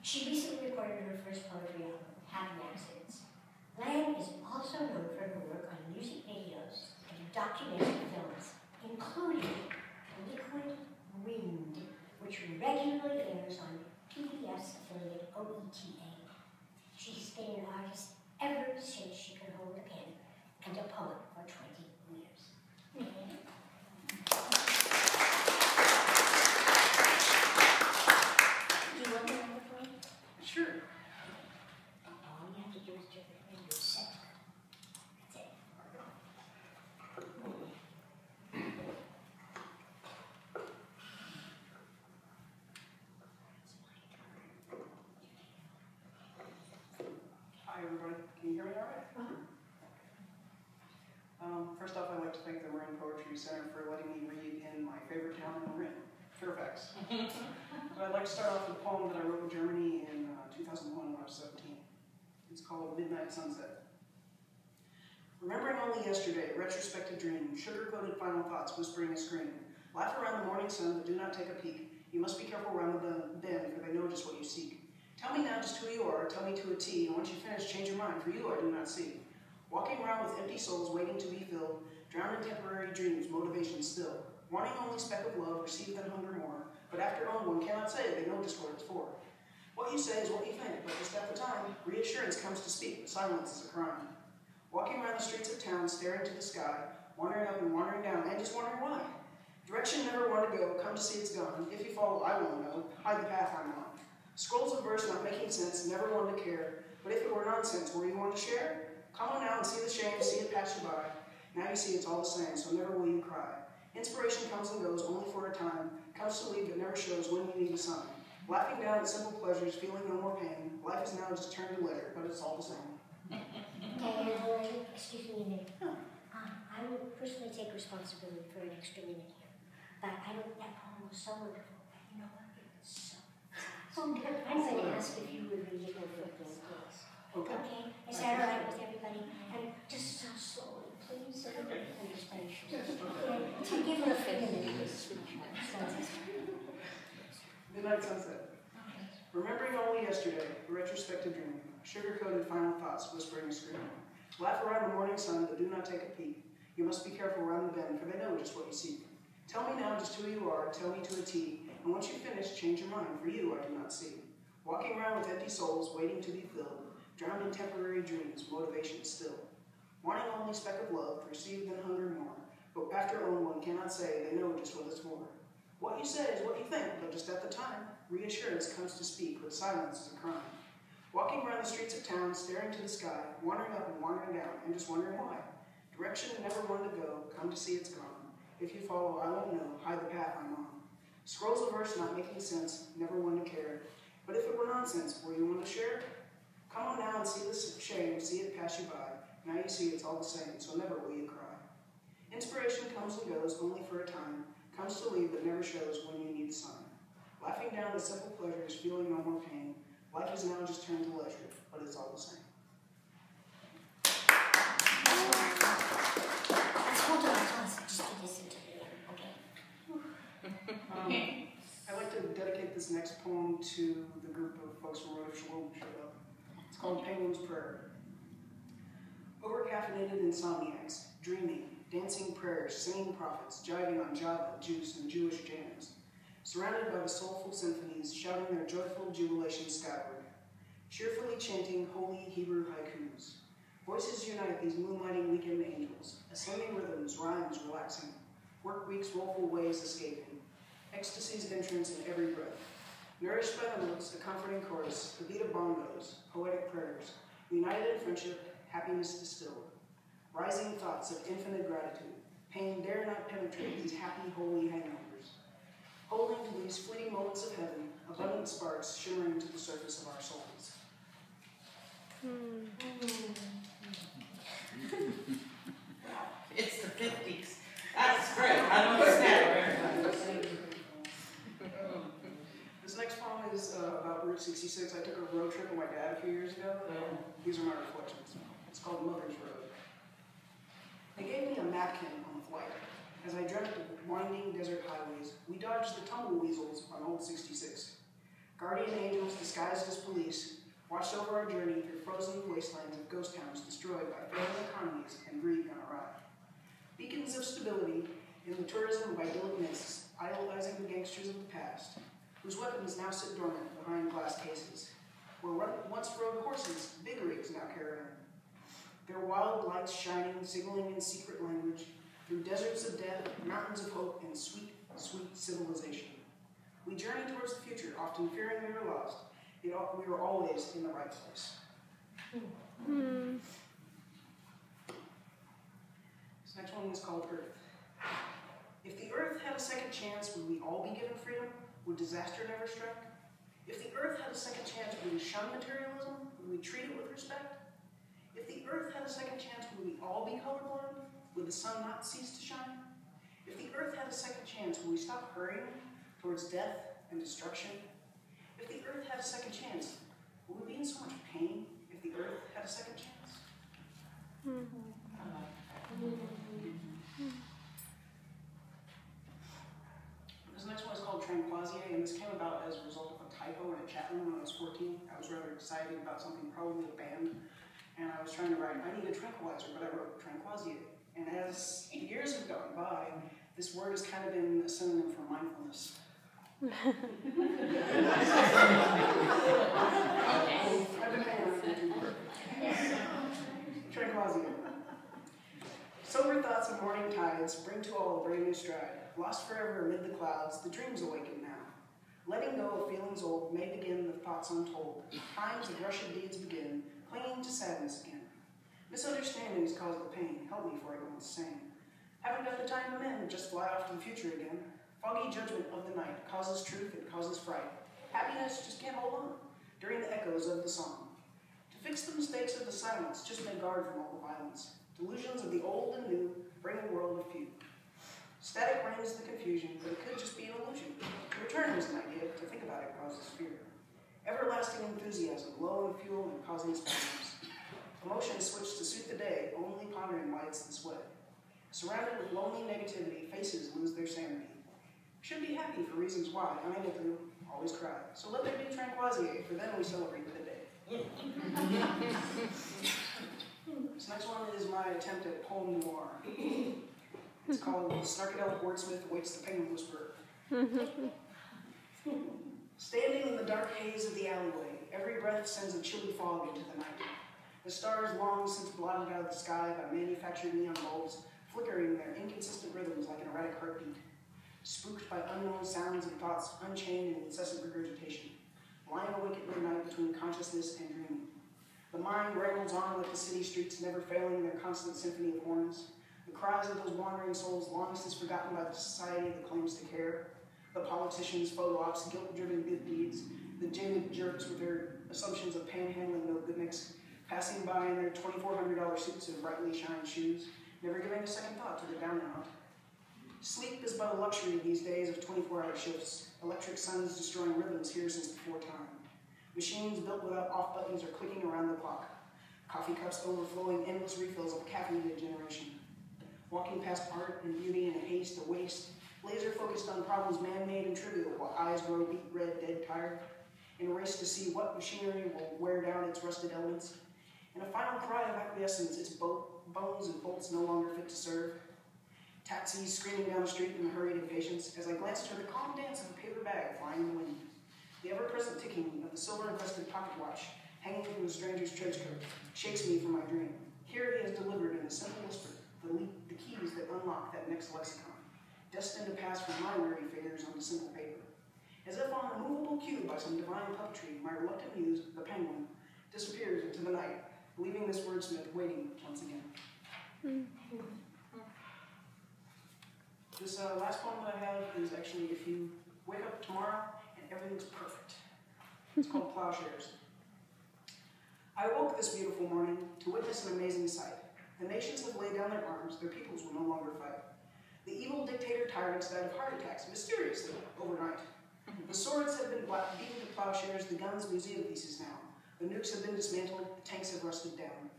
She recently recorded her first poetry album, Happy Accidents. Lan is also known for her work on music videos and documentary films, including Liquid Wind, which regularly airs on PBS affiliate OETA. She's been an artist ever since she could hold a pen, and a poet for 20 years. Do you want to know the poem? Sure. All you have to do is turn it into a set. That's it. Hi, everybody. Can you hear me all right? First off, I'd like to thank the Marin Poetry Center for letting me read in my favorite town in Marin, Fairfax. But I'd like to start off with a poem that I wrote in Germany in 2001 when I was 17. It's called Midnight Sunset. Remembering only yesterday, retrospective dream, sugar-coated final thoughts whispering a scream. Laugh around the morning sun, but do not take a peek. You must be careful around the bend, for they know just what you seek. Tell me now just who you are, tell me to a T, and once you finish, change your mind, for you I do not see. Walking around with empty souls waiting to be filled, drowned in temporary dreams, motivation still. Wanting only speck of love, receive then hunger more, but after own one cannot say, they know just what it's for. What you say is what you think, but just at the time, reassurance comes to speak, but silence is a crime. Walking around the streets of town, staring to the sky, wandering up and wandering down, and just wondering why. Direction never one to go, come to see it's gone. If you follow, I won't know, hide the path I'm on. Scrolls of verse not making sense, never one to care, but if it were nonsense, were you one to share? Come on now and see the shame, see it pass you by. Now you see it's all the same, so never will you cry. Inspiration comes and goes, only for a time, comes to leave but never shows when you need a sign. Laughing down at simple pleasures, feeling no more pain. Life is now just turned to letter, but it's all the same. Okay, excuse me a minute. I will personally take responsibility for an extra minute here. But that poem was so wonderful. You know what? It was so I'm going to ask if you would read it over again, please. Okay. Is that all right with everybody? And just so slowly, please, so everybody can understand. Okay. Give her a minute. Midnight Sunset. Okay. Remembering only yesterday, a retrospective dream, sugar-coated final thoughts whispering a scream. Laugh around the morning sun, but do not take a peek. You must be careful around the bend, for they know just what you seek. Tell me now just who you are, tell me to a T, and once you finish, change your mind, for you I do not see. Walking around with empty souls, waiting to be filled, drowned in temporary dreams, motivation still. Wanting only speck of love, receive then hunger more, but after own one cannot say, they know just what it's for. What you say is what you think, but just at the time, reassurance comes to speak, but silence is a crime. Walking around the streets of town, staring to the sky, wandering up and wandering down, and just wondering why. Direction never one to go, come to see it's gone. If you follow, I won't know, hide the path I'm on. Scrolls of verse not making sense, never one to care. But if it were nonsense, were you one to share? Come on now and see this shame, see it pass you by. Now you see it's all the same, so never will you cry. Inspiration comes and goes, only for a time, comes to leave but never shows when you need the sun. Laughing down the simple pleasures, feeling no more pain. Life is now just turned to leisure, but it's all the same. Let's hold on just to listen to the okay? I'd like to dedicate this next poem to the group of folks from Road of Shalom who showed up. It's called Penguin's Prayer. Over-caffeinated insomniacs, dreaming, dancing prayers, singing prophets, jiving on Java, juice, and Jewish jams. Surrounded by the soulful symphonies, shouting their joyful jubilation skyward. Cheerfully chanting holy Hebrew haikus. Voices unite these moonlighting weekend angels. Ascending rhythms, rhymes relaxing. Work week's woeful ways escaping. Ecstasy's entrance in every breath. Nourished by the notes, a comforting chorus, a beat of bongos, poetic prayers. United in friendship, happiness distilled. Rising thoughts of infinite gratitude. Pain dare not penetrate these happy, holy hangovers. Holding to these fleeting moments of heaven, abundant sparks shimmering to the surface of our souls. It's the 50s. That's great. I don't understand. This next poem is about Route 66. I took a road trip with my dad a few years ago, and these are my reflections. It's called Mother's Road. They gave me a napkin on the flight. As I dreamt of winding desert highways, we dodged the tumble weasels on Old 66. Guardian angels disguised as police watched over our journey through frozen wastelands of ghost towns destroyed by failing economies and greed gone awry. Beacons of stability in the tourism of idyllic mists, idolizing the gangsters of the past, whose weapons now sit dormant behind glass cases, where once rode horses, big rigs now caravan. Their wild lights shining, signaling in secret language, through deserts of death, mountains of hope, and sweet, sweet civilization. We journey towards the future, often fearing we were lost, yet we were always in the right place. This next one is called Earth. If the Earth had a second chance, would we all be given freedom? Would disaster never strike? If the Earth had a second chance, would we shun materialism? Would we treat it with respect? If the Earth had a second chance, would we all be colorblind? Would the sun not cease to shine? If the Earth had a second chance, would we stop hurrying towards death and destruction? If the Earth had a second chance, would we be in so much pain if the Earth had a second chance? This next one is called Tranquasier, and this came about as a result of a typo in a chat room when I was 14. I was rather excited about something, probably a band, and I was trying to write, I need a tranquilizer, but I wrote Tranquasier. And as years have gone by, this word has kind of been a synonym for mindfulness. I've been hanging around with you. Tranquasier. Sober thoughts of morning tides bring to all a brand new stride. Lost forever amid the clouds, the dreams awaken now. Letting go of feelings old may begin the thoughts untold. Times of rushing deeds begin, clinging to sadness again. Misunderstandings cause the pain. Help me for I go insane. Haven't got the time to mend, just fly off to the future again. Foggy judgment of the night causes truth and causes fright. Happiness just can't hold on during the echoes of the song. To fix the mistakes of the silence, just may guard from all the violence. Delusions of the old and new bring a world of few. Static reigns the confusion, but it could just be an illusion. To return is an idea, to think about it causes fear. Everlasting enthusiasm, low in fuel and causing spasms. Emotions switch to suit the day, only pondering why it's this way. Surrounded with lonely negativity, faces lose their sanity. Should be happy for reasons why, unable to, always cry. So let there be Tranquasier, for then we celebrate the day. This next one is my attempt at poem noir. It's called Snarkadelic Wordsmith Waits the Penguin Whisperer. Standing in the dark haze of the alleyway, every breath sends a chilly fog into the night. The stars long since blotted out of the sky by manufactured neon bulbs, flickering their inconsistent rhythms like an erratic heartbeat. Spooked by unknown sounds and thoughts unchained in incessant regurgitation. Lying awake at midnight between consciousness and dreaming. The mind rambles on like the city streets, never failing their constant symphony of horns. The cries of those wandering souls long since forgotten by the society that claims to care. The politicians, photo ops, guilt-driven good deeds. The jaded jerks with their assumptions of panhandling no good mix, passing by in their $2,400 suits and brightly shined shoes, never giving a second thought to the down and out. Sleep is but a luxury these days of 24-hour shifts. Electric suns destroying rhythms here since before time. Machines built without off buttons are clicking around the clock. Coffee cups overflowing endless refills of caffeinated generation. Walking past art and beauty in a haste to waste, laser focused on problems man-made and trivial while eyes grow beet red, dead tired. In a race to see what machinery will wear down its rusted elements. In a final cry of acquiescence, its bones and bolts no longer fit to serve. Taxis screaming down the street in hurried impatience as I glance toward the calm dance of a paper bag flying in the wind. The ever-present ticking of the silver-encrusted pocket watch hanging from the stranger's trench coat shakes me from my dream. Here he has delivered in a simple whisper the keys that unlock that next lexicon, destined to pass from my weary fingers onto simple paper. As if on a movable cue by some divine puppetry, my reluctant muse, the penguin, disappears into the night, leaving this wordsmith waiting once again. This last poem that I have is actually if you wake up tomorrow and everything's perfect. It's called Plowshares. I awoke this beautiful morning to witness an amazing sight. The nations have laid down their arms, their peoples will no longer fight. The evil dictator tyrants died of heart attacks mysteriously overnight. The swords have been beaten to plowshares, the guns museum pieces now. The nukes have been dismantled, the tanks have rusted down.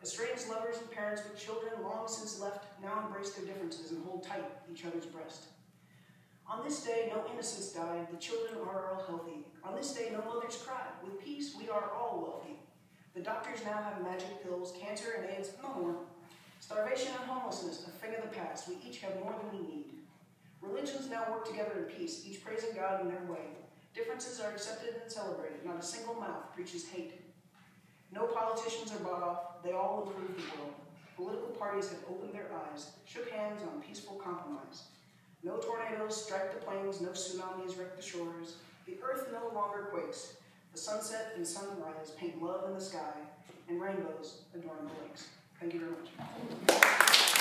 Estranged lovers and parents with children long since left now embrace their differences and hold tight each other's breast. On this day, no innocents died, the children are all healthy. On this day, no mothers cried. With peace, we are all wealthy. The doctors now have magic pills, cancer and AIDS, no more. Starvation and homelessness, a thing of the past. We each have more than we need. Religions now work together in peace, each praising God in their way. Differences are accepted and celebrated. Not a single mouth preaches hate. No politicians are bought off. They all improve the world. Political parties have opened their eyes, shook hands on peaceful compromise. No tornadoes strike the plains, no tsunamis wreck the shores. The earth no longer quakes. The sunset and sunrise paint love in the sky, and rainbows adorn the lakes. Thank you very much.